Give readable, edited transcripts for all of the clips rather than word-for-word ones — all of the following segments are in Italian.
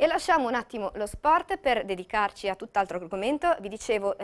E lasciamo un attimo lo sport per dedicarci a tutt'altro argomento. Vi dicevo,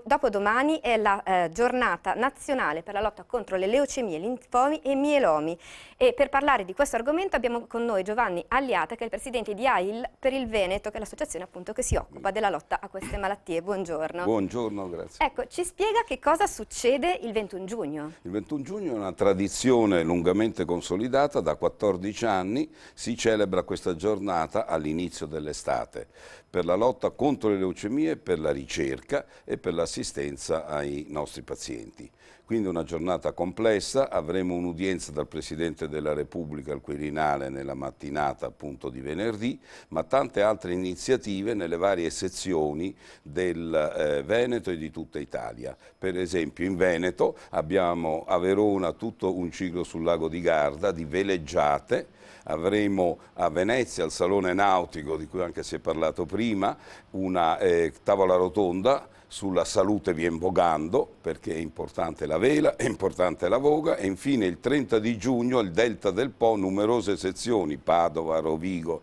dopodomani è la giornata nazionale per la lotta contro le leucemie, linfomi e mielomi. E per parlare di questo argomento abbiamo con noi Giovanni Alliata, che è il presidente di AIL per il Veneto, che è l'associazione appunto che si occupa della lotta a queste malattie. Buongiorno. Buongiorno, grazie. Ecco, ci spiega che cosa succede il 21 giugno? Il 21 giugno è una tradizione lungamente consolidata, da 14 anni si celebra questa giornata all'inizio dell'estate per la lotta contro le leucemie, per la ricerca e per l'assistenza ai nostri pazienti. Quindi una giornata complessa, avremo un'udienza dal Presidente della Repubblica al Quirinale nella mattinata appunto di venerdì, ma tante altre iniziative nelle varie sezioni del Veneto e di tutta Italia. Per esempio in Veneto abbiamo a Verona tutto un ciclo sul lago di Garda di veleggiate. Avremo a Venezia, al Salone Nautico, di cui anche si è parlato prima, una tavola rotonda sulla salute vien vogando, perché è importante la vela, è importante la voga, e infine il 30 di giugno il Delta del Po, numerose sezioni, Padova, Rovigo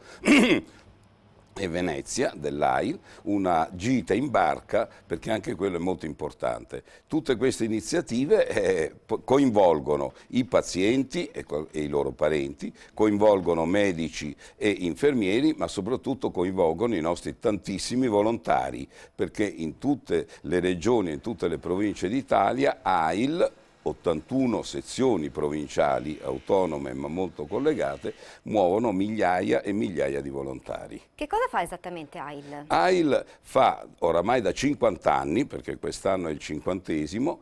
e Venezia dell'AIL, una gita in barca, perché anche quello è molto importante. Tutte queste iniziative coinvolgono i pazienti e i loro parenti, coinvolgono medici e infermieri, ma soprattutto coinvolgono i nostri tantissimi volontari, perché in tutte le regioni, in tutte le province d'Italia, AIL, 81 sezioni provinciali autonome ma molto collegate, muovono migliaia e migliaia di volontari. Che cosa fa esattamente AIL? AIL fa oramai da 50 anni, perché quest'anno è il 50esimo,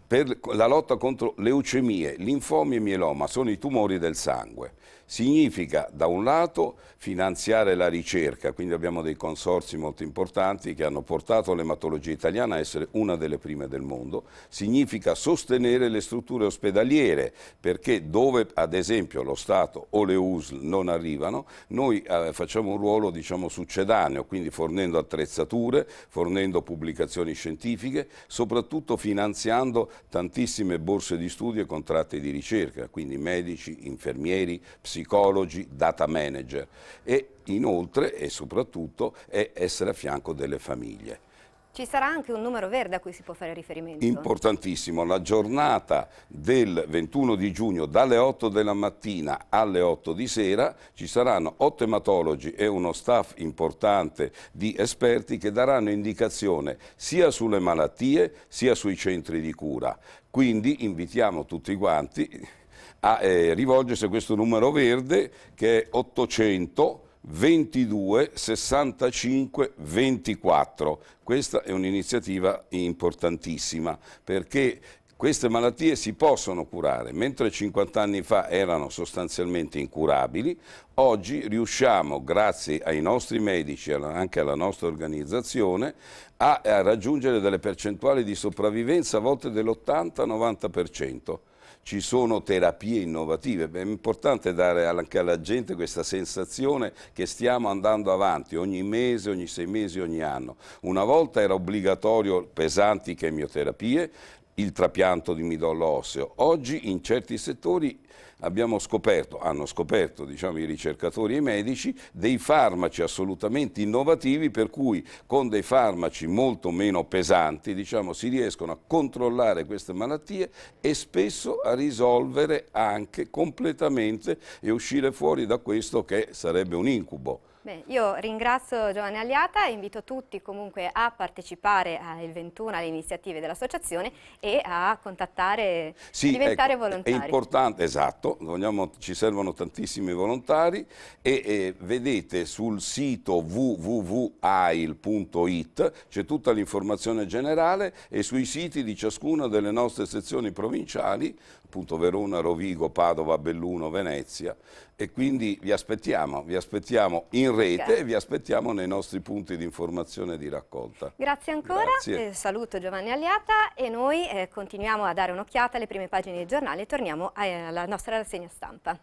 per la lotta contro leucemie, linfomi e mieloma, sono i tumori del sangue. Significa da un lato finanziare la ricerca, quindi abbiamo dei consorzi molto importanti che hanno portato l'ematologia italiana a essere una delle prime del mondo, significa sostenere le strutture ospedaliere, perché dove ad esempio lo Stato o le USL non arrivano, noi facciamo un ruolo diciamo succedaneo, quindi fornendo attrezzature, fornendo pubblicazioni scientifiche, soprattutto finanziando tantissime borse di studio e contratti di ricerca, quindi medici, infermieri, psicologi, data manager, e inoltre e soprattutto è essere a fianco delle famiglie. Ci sarà anche un numero verde a cui si può fare riferimento? Importantissimo, la giornata del 21 di giugno dalle 8 della mattina alle 8 di sera ci saranno 8 ematologi e uno staff importante di esperti che daranno indicazione sia sulle malattie sia sui centri di cura. Quindi invitiamo tutti quanti a rivolgersi a questo numero verde che è 800 22 65 24. Questa è un'iniziativa importantissima perché queste malattie si possono curare, mentre 50 anni fa erano sostanzialmente incurabili, oggi riusciamo, grazie ai nostri medici e anche alla nostra organizzazione, a raggiungere delle percentuali di sopravvivenza a volte dell'80-90%. Ci sono terapie innovative, è importante dare anche alla gente questa sensazione che stiamo andando avanti ogni mese, ogni 6 mesi, ogni anno. Una volta era obbligatorio pesanti chemioterapie, il trapianto di midollo osseo. Oggi in certi settori hanno scoperto diciamo, i ricercatori e i medici dei farmaci assolutamente innovativi per cui con dei farmaci molto meno pesanti diciamo, si riescono a controllare queste malattie e spesso a risolvere anche completamente e uscire fuori da questo che sarebbe un incubo. Beh, io ringrazio Giovanni Alliata e invito tutti comunque a partecipare il 21 alle iniziative dell'associazione e a contattare, sì, a diventare ecco, volontari. È importante, esatto, ci servono tantissimi volontari e vedete sul sito www.ail.it c'è tutta l'informazione generale e sui siti di ciascuna delle nostre sezioni provinciali, appunto Verona, Rovigo, Padova, Belluno, Venezia, e quindi vi aspettiamo in rete e vi aspettiamo nei nostri punti di informazione e di raccolta. Grazie ancora, saluto Giovanni Alliata e noi continuiamo a dare un'occhiata alle prime pagine dei giornali e torniamo alla nostra rassegna stampa.